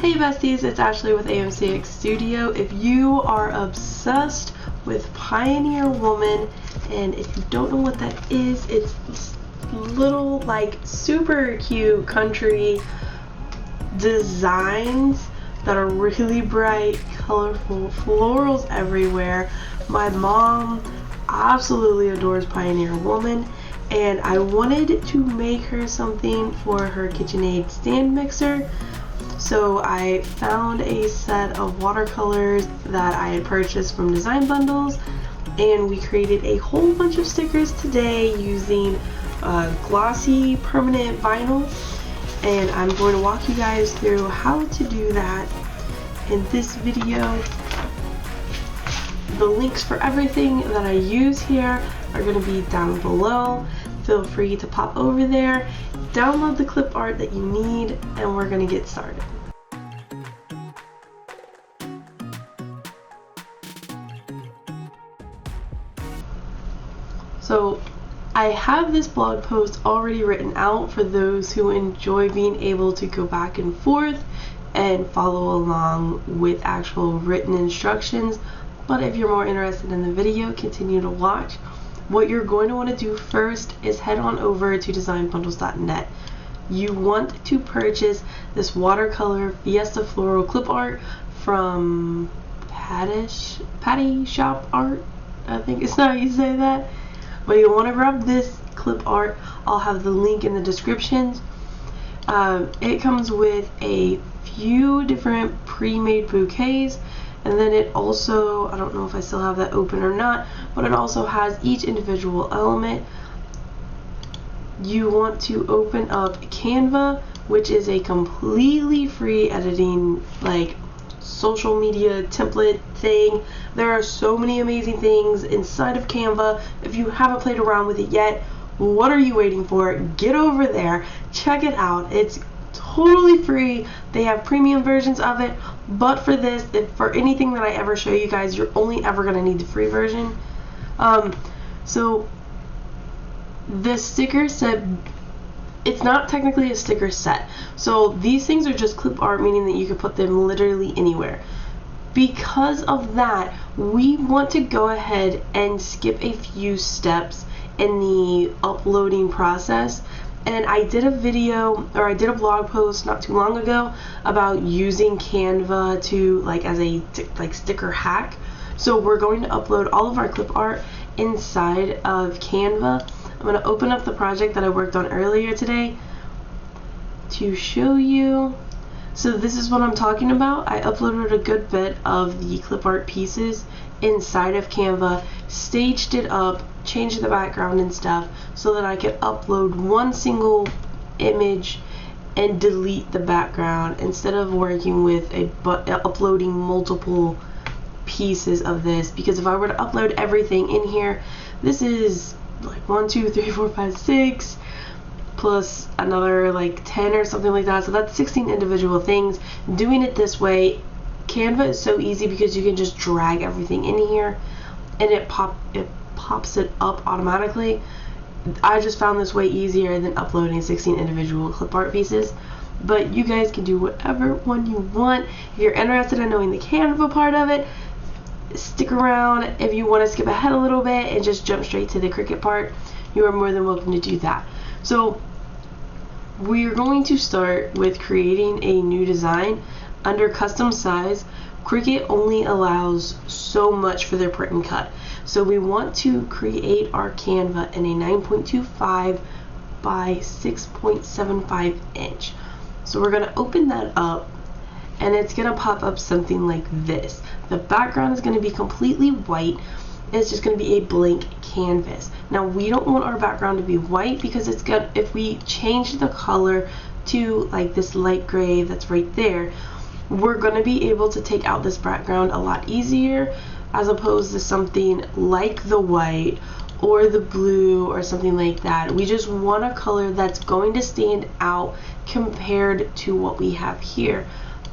Hey besties, it's Ashley with AMCX Studio. If you are obsessed with Pioneer Woman, and if you don't know what that is, it's little like super cute country designs that are really bright, colorful, florals everywhere. My mom absolutely adores Pioneer Woman, and I wanted to make her something for her KitchenAid stand mixer. So I found a set of watercolors that I had purchased from Design Bundles, and we created a whole bunch of stickers today using glossy permanent vinyl, and I'm going to walk you guys through how to do that in this video. The links for everything that I use here are going to be down below. Feel free to pop over there, download the clip art that you need, and we're going to get started. So I have this blog post already written out for those who enjoy being able to go back and forth and follow along with actual written instructions. But if you're more interested in the video, continue to watch. What you're going to want to do first is head on over to designbundles.net. You want to purchase this watercolor Fiesta floral clip art from Patty Shop Art. I think it's not how you say that. But you want to grab this clip art. I'll have the link in the description. It comes with a few different pre-made bouquets, and then it also, I don't know if I still have that open or not, but it also has each individual element. You want to open up Canva, which is a completely free editing, like, social media template thing. There are so many amazing things inside of Canva. If you haven't played around with it yet, what are you waiting for? Get over there, check it out. It's totally free. They have premium versions of it, but for this, for anything that I ever show you guys, you're only ever going to need the free version. So this sticker set, it's not technically a sticker set. So these things are just clip art, meaning that you can put them literally anywhere. Because of that, we want to go ahead and skip a few steps in the uploading process. And I did a video, or I did a blog post not too long ago about using Canva to, like, as a sticker hack. So we're going to upload all of our clip art inside of Canva. I'm going to open up the project that I worked on earlier today to show you. So this is what I'm talking about. I uploaded a good bit of the clip art pieces inside of Canva, staged it up, changed the background and stuff so that I could upload one single image and delete the background instead of working with uploading multiple pieces of this. Because if I were to upload everything in here, this is like 1, 2, 3, 4, 5, 6 plus another like 10 or something like that, so that's 16 individual things. Doing it this way, Canva is so easy because you can just drag everything in here and it pops it up automatically. I just found this way easier than uploading 16 individual clip art pieces, but you guys can do whatever one you want. If you're interested in knowing the Canva part of it, stick around. If you want to skip ahead a little bit and just jump straight to the Cricut part, you are more than welcome to do that. So we're going to start with creating a new design. Under custom size, Cricut only allows so much for their print and cut. So we want to create our Canva in a 9.25 by 6.75 inch. So we're going to open that up, and it's going to pop up something like this. The background is going to be completely white. It's just going to be a blank canvas. Now we don't want our background to be white because it's good. If we change the color to like this light gray that's right there, we're going to be able to take out this background a lot easier, as opposed to something like the white or the blue or something like that. We just want a color that's going to stand out compared to what we have here.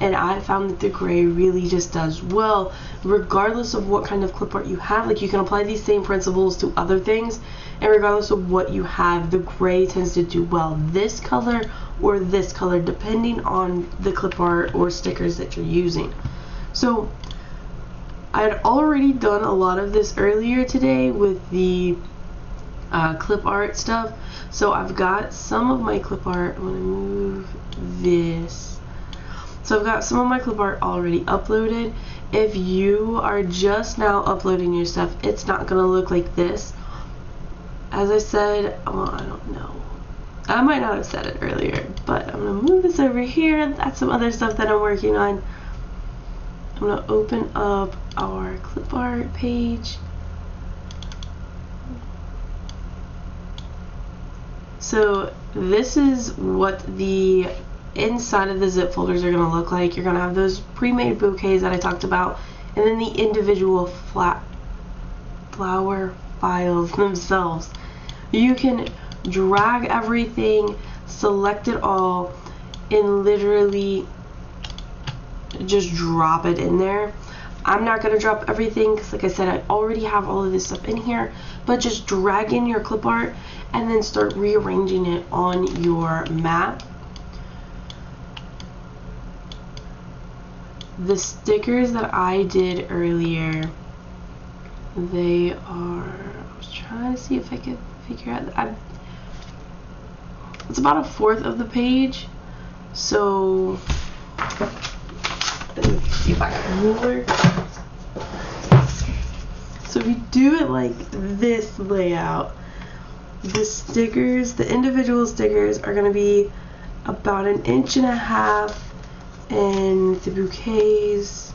and I found that the gray really just does well regardless of what kind of clip art you have. Like, you can apply these same principles to other things, and regardless of what you have, the gray tends to do well this color or this color depending on the clip art or stickers that you're using. So I had already done a lot of this earlier today with the clip art stuff, so I've got some of my clip art. I'm gonna move this. So I've got some of my clip art already uploaded. If you are just now uploading your stuff, it's not gonna look like this. As I said, well, I don't know, I might not have said it earlier, but I'm gonna move this over here. That's some other stuff that I'm working on. I'm gonna open up our clip art page. So this is what the inside of the zip folders are going to look like. You're going to have those pre-made bouquets that I talked about, and then the individual flat flower files themselves. You can drag everything, select it all, and literally just drop it in there. I'm not going to drop everything because, like I said, I already have all of this stuff in here, but just drag in your clip art and then start rearranging it on your mat. The stickers that I did earlier, they are, I was trying to see if I could figure out, it's about 1/4 of the page, so let me see if I got a ruler. So if you do it like this layout, the stickers, the individual stickers are going to be about 1.5 inches, and the bouquets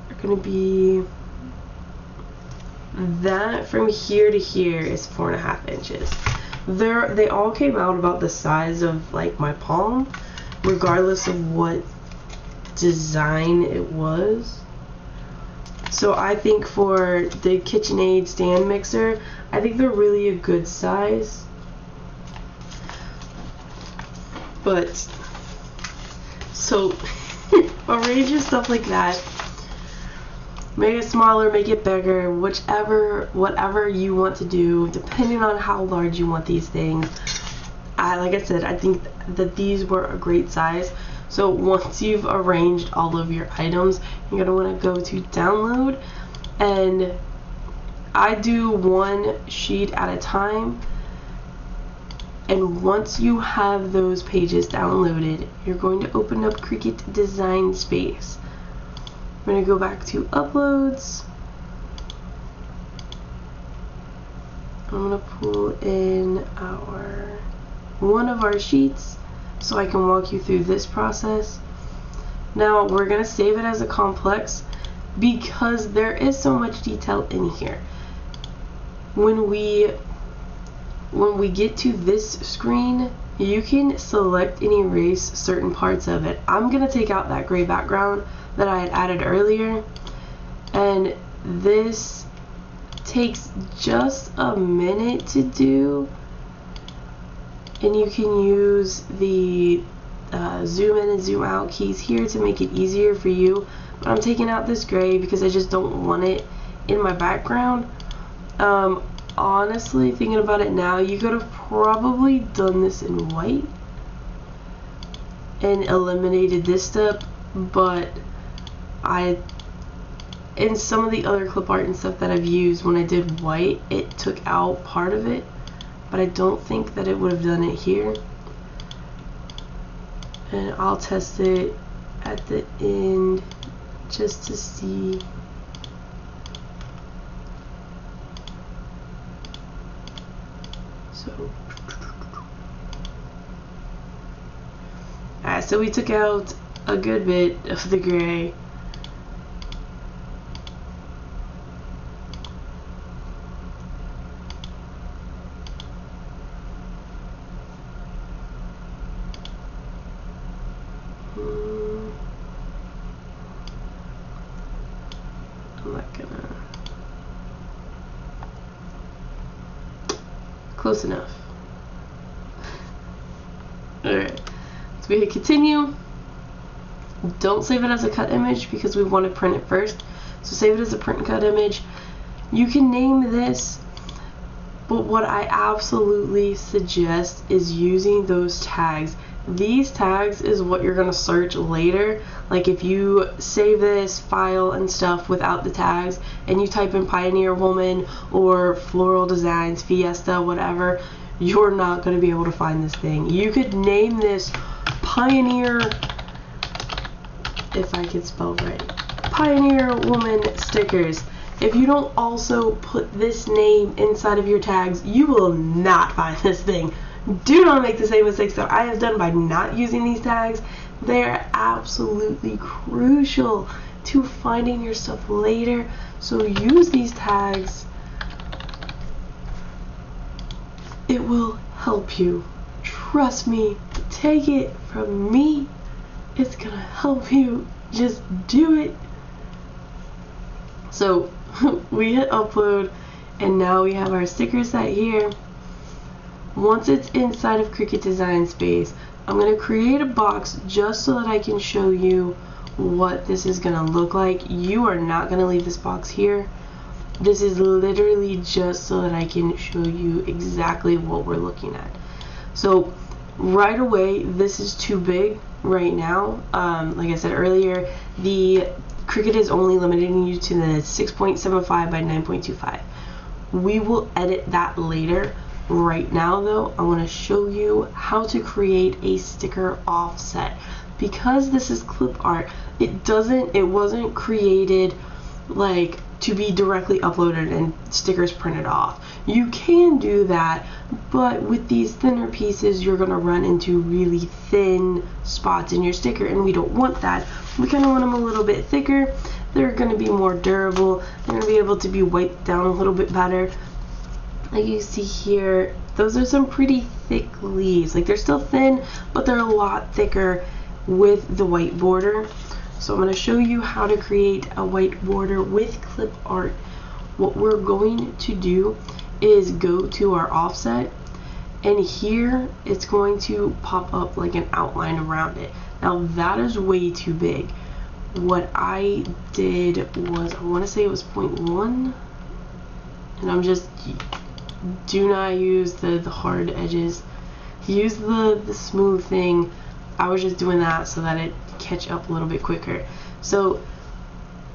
are going to be, that from here to here is 4.5 inches. They all came out about the size of like my palm, regardless of what design it was. So I think for the KitchenAid stand mixer, I think they're really a good size. But so arrange your stuff like that. Make it smaller, make it bigger, whatever you want to do, depending on how large you want these things. Like I said, I think that these were a great size. So once you've arranged all of your items, you're gonna want to go to download, and I do one sheet at a time. And once you have those pages downloaded, you're going to open up Cricut Design Space. I'm going to go back to uploads. I'm going to pull in one of our sheets so I can walk you through this process. Now we're going to save it as a complex because there is so much detail in here. When we get to this screen, you can select and erase certain parts of it. I'm going to take out that gray background that I had added earlier, and this takes just a minute to do, and you can use the zoom in and zoom out keys here to make it easier for you. But I'm taking out this gray because I just don't want it in my background. Honestly, thinking about it now, you could have probably done this in white and eliminated this step, but in some of the other clip art and stuff that I've used, when I did white, it took out part of it, but I don't think that it would have done it here. And I'll test it at the end just to see. Alright, so we took out a good bit of the gray. I'm not gonna. Close enough. Alright, so we hit continue, Don't save it as a cut image because we want to print it first. So save it as a print and cut image. You can name this, but what I absolutely suggest is using those tags. These tags is what you're gonna search later. Like if you save this file and stuff without the tags and you type in Pioneer Woman or Floral Designs, Fiesta, whatever, you're not gonna be able to find this thing. You could name this Pioneer, if I could spell right, Pioneer Woman stickers. If you don't also put this name inside of your tags, you will not find this thing. Do not make the same mistakes that I have done by not using these tags. They're absolutely crucial to finding your stuff later. So use these tags. It will help you. Trust me. Take it from me. It's gonna help you. Just do it. So we hit upload and now we have our sticker set here. Once it's inside of Cricut Design Space, I'm going to create a box just so that I can show you what this is going to look like. You are not going to leave this box here. This is literally just so that I can show you exactly what we're looking at. So right away, this is too big right now. Like I said earlier, the Cricut is only limiting you to the 6.75 by 9.25. We will edit that later. Right now though, I want to show you how to create a sticker offset. Because this is clip art, it wasn't created like to be directly uploaded and stickers printed off. You can do that, but with these thinner pieces you're gonna run into really thin spots in your sticker, and we don't want that. We kind of want them a little bit thicker. They're gonna be more durable. They're gonna be able to be wiped down a little bit better. Like you see here, those are some pretty thick leaves. Like they're still thin, but they're a lot thicker with the white border. So I'm going to show you how to create a white border with clip art. What we're going to do is go to our offset, and here it's going to pop up like an outline around it. Now that is way too big. What I did was, I want to say it was 0.1, and I'm just, do not use the hard edges, use the smooth thing. I was just doing that so that it catch up a little bit quicker. So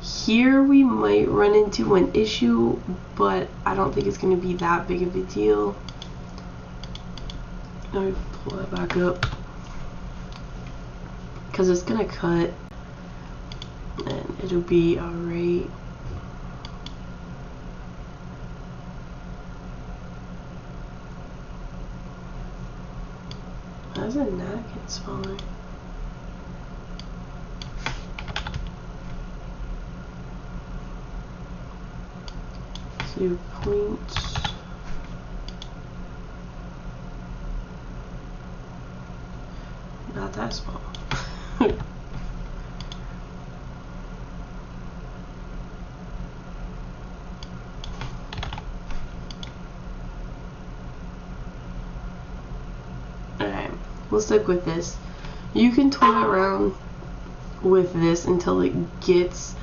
here we might run into an issue, but I don't think it's going to be that big of a deal. Let me pull that back up because it's going to cut and it'll be alright. How's a napkin smaller? So point. Not that small. We'll stick with this. You can toy around with this until it gets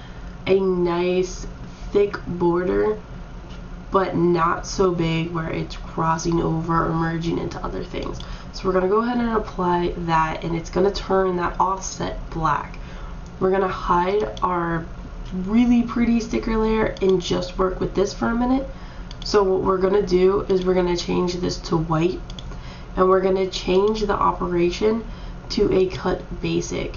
a nice thick border, but not so big where it's crossing over or merging into other things. So we're going to go ahead and apply that, and it's going to turn that offset black. We're going to hide our really pretty sticker layer and just work with this for a minute. So what we're going to do is we're going to change this to white, and we're going to change the operation to a cut basic.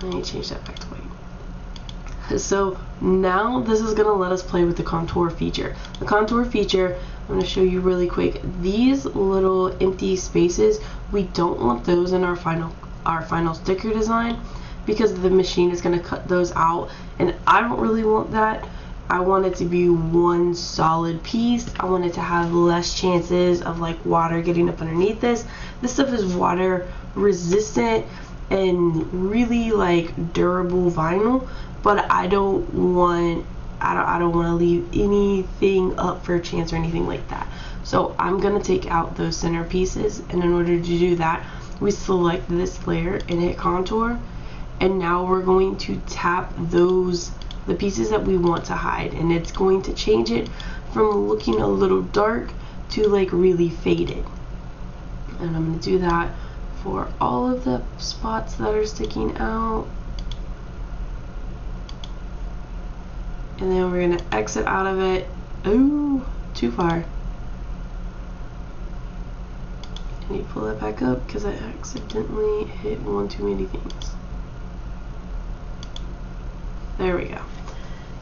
Let me change that back to white. So now this is going to let us play with the contour feature. The contour feature, I'm going to show you really quick. These little empty spaces, we don't want those in our final sticker design, because the machine is going to cut those out, and I don't really want that. I want it to be one solid piece. I want it to have less chances of like water getting up underneath this. This stuff is water resistant and really like durable vinyl, but I don't want to leave anything up for a chance or anything like that. So I'm gonna take out those center pieces, and in order to do that, we select this layer and hit contour, and now we're going to tap those, the pieces that we want to hide, and it's going to change it from looking a little dark to like really faded. And I'm going to do that for all of the spots that are sticking out. And then we're going to exit out of it. Oh, too far. And you pull it back up because I accidentally hit one too many things. There we go.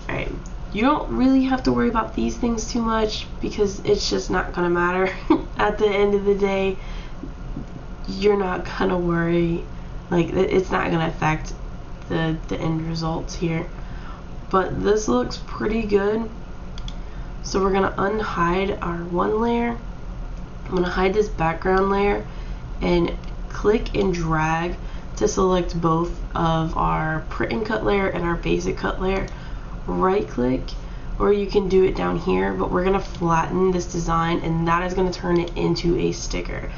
Alright, you don't really have to worry about these things too much because it's just not gonna matter. At the end of the day, you're not gonna worry, like it's not gonna affect the end results here. But this looks pretty good. So we're gonna unhide our one layer. I'm gonna hide this background layer and click and drag to select both of our print and cut layer and our basic cut layer. Right click, or you can do it down here, but we're gonna flatten this design and that is gonna turn it into a sticker.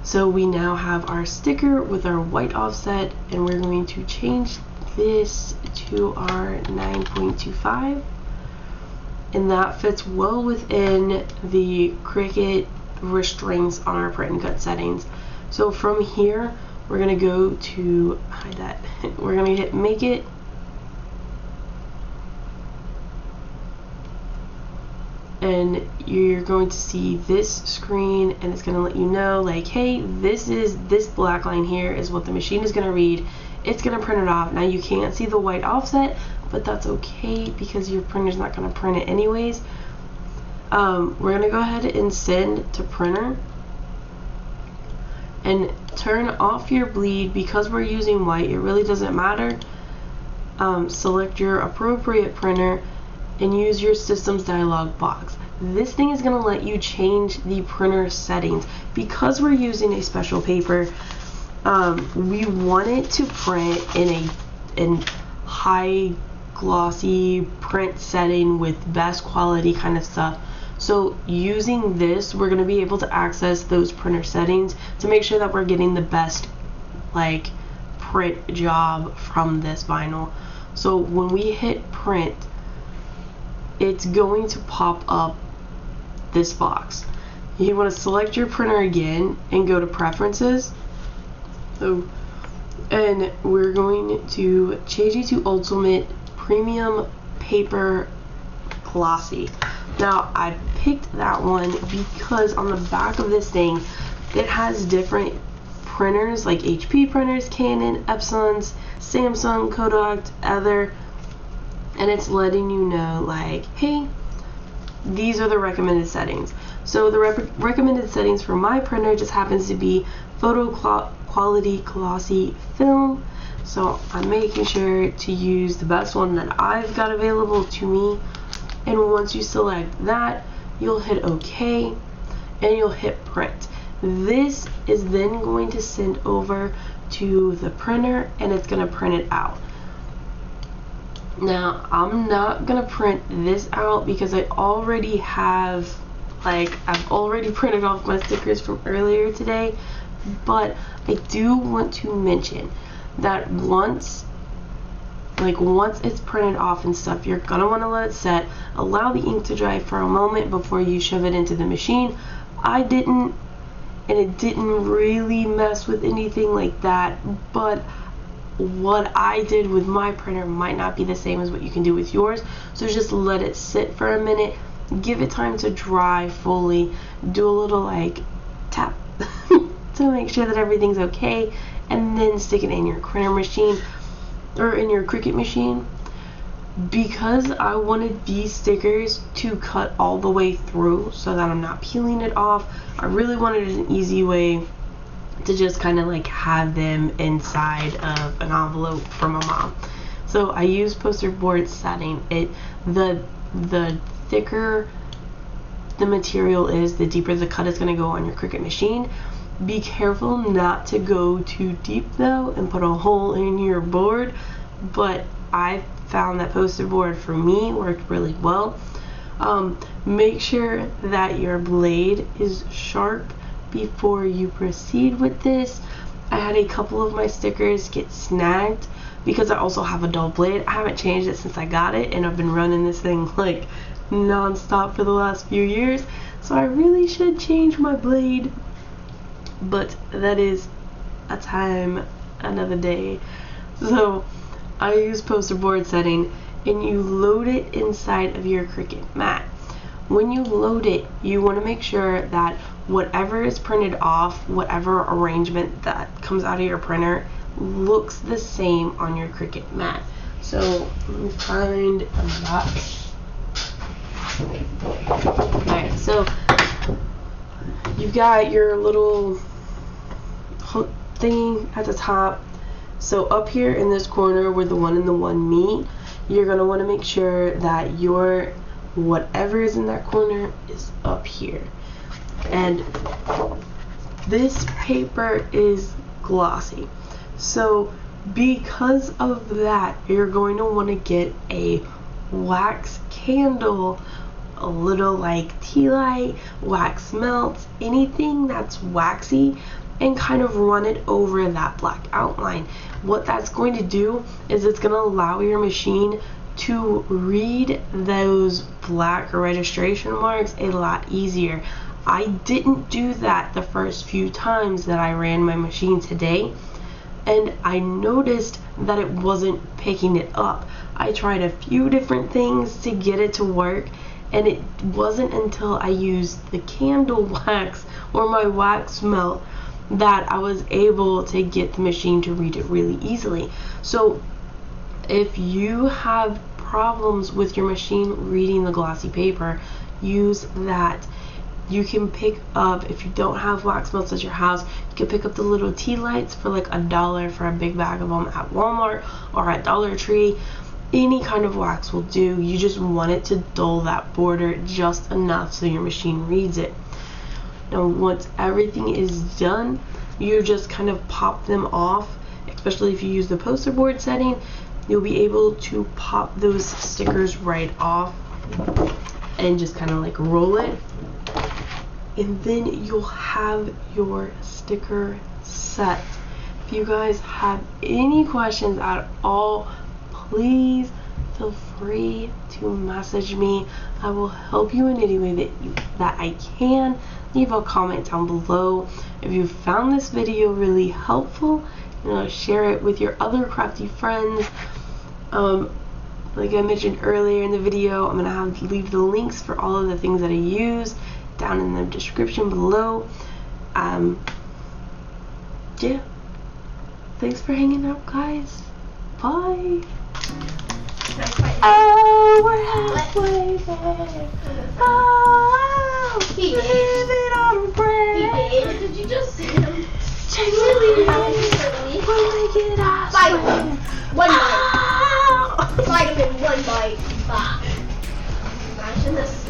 So we now have our sticker with our white offset, and we're going to change this to our 9.25, and that fits well within the Cricut restraints on our print and cut settings. So from here we're gonna go to hide that. We're gonna hit make it, and you're going to see this screen, and it's going to let you know like, hey, this black line here is what the machine is going to read. It's going to print it off. Now you can't see the white offset, but that's okay because your printer's not going to print it anyways. We're going to go ahead and send to printer and turn off your bleed. Because we're using white, it really doesn't matter. Select your appropriate printer and use your systems dialog box. This thing is going to let you change the printer settings. Because we're using a special paper, we want it to print in a high glossy print setting with best quality kind of stuff. So using this, we're going to be able to access those printer settings to make sure that we're getting the best like print job from this vinyl. So when we hit print, it's going to pop up this box. You want to select your printer again and go to preferences. So, and we're going to change it to ultimate premium paper glossy. Now I picked that one because on the back of this thing it has different printers like HP printers, Canon, Epson's, Samsung, Kodak, other, and it's letting you know like, hey, these are the recommended settings. So the recommended settings for my printer just happens to be photo quality glossy film. So I'm making sure to use the best one that I've got available to me. And once you select that, you'll hit OK and you'll hit print. This is then going to send over to the printer and it's going to print it out. Now I'm not going to print this out because I already have, like, I've already printed off my stickers from earlier today, but I do want to mention that once it's printed off and stuff, you're gonna want to let it set, allow the ink to dry for a moment before you shove it into the machine. I didn't, and it didn't really mess with anything like that, but what I did with my printer might not be the same as what you can do with yours. So just let it sit for a minute, give it time to dry fully, do a little like tap to make sure that everything's okay, and then stick it in your printer machine or in your Cricut machine. Because I wanted these stickers to cut all the way through so that I'm not peeling it off, I really wanted an easy way to just kind of like have them inside of an envelope for my mom. So I used poster board setting. The thicker the material is, the deeper the cut is going to go on your Cricut machine. Be careful not to go too deep though and put a hole in your board, but I found that poster board for me worked really well. Make sure that your blade is sharp before you proceed with this. I had a couple of my stickers get snagged because I also have a dull blade. I haven't changed it since I got it, and I've been running this thing like non-stop for the last few years, so I really should change my blade, but that is a time another day. So I use poster board setting, and you load it inside of your Cricut mat. When you load it, you want to make sure that whatever is printed off, whatever arrangement that comes out of your printer, looks the same on your Cricut mat. So let me find a box. Alright, so you've got your little hook thing at the top. So up here in this corner where the 1 and the 1 meet, you're going to want to make sure that your whatever is in that corner is up here. And this paper is glossy, so because of that, you're going to want to get a wax candle, a little like tea light, wax melts, anything that's waxy, and kind of run it over that black outline. What that's going to do is it's going to allow your machine to read those black registration marks a lot easier. I didn't do that the first few times that I ran my machine today, and I noticed that it wasn't picking it up. I tried a few different things to get it to work, and it wasn't until I used the candle wax or my wax melt that I was able to get the machine to read it really easily. So if you have problems with your machine reading the glossy paper, use that. You can pick up, if you don't have wax melts at your house, you can pick up the little tea lights for like $1 for a big bag of them at Walmart or at Dollar Tree. Any kind of wax will do. You just want it to dull that border just enough so your machine reads it. Now once everything is done, you just kind of pop them off. Especially if you use the poster board setting, you'll be able to pop those stickers right off and just kind of like roll it, and then you'll have your sticker set. If you guys have any questions at all, please feel free to message me. I will help you in any way that I can. Leave a comment down below. If you found this video really helpful, share it with your other crafty friends. Like I mentioned earlier in the video, I'm gonna leave the links for all of the things that I use down in the description below. Yeah, thanks for hanging out, guys. Bye. Oh, we're halfway there. Oh, He did. leave it on bread. Did you just see him? Really? Really? When we get out. Bite. One bite. Oh. Vitamin, one bite. Imagine this.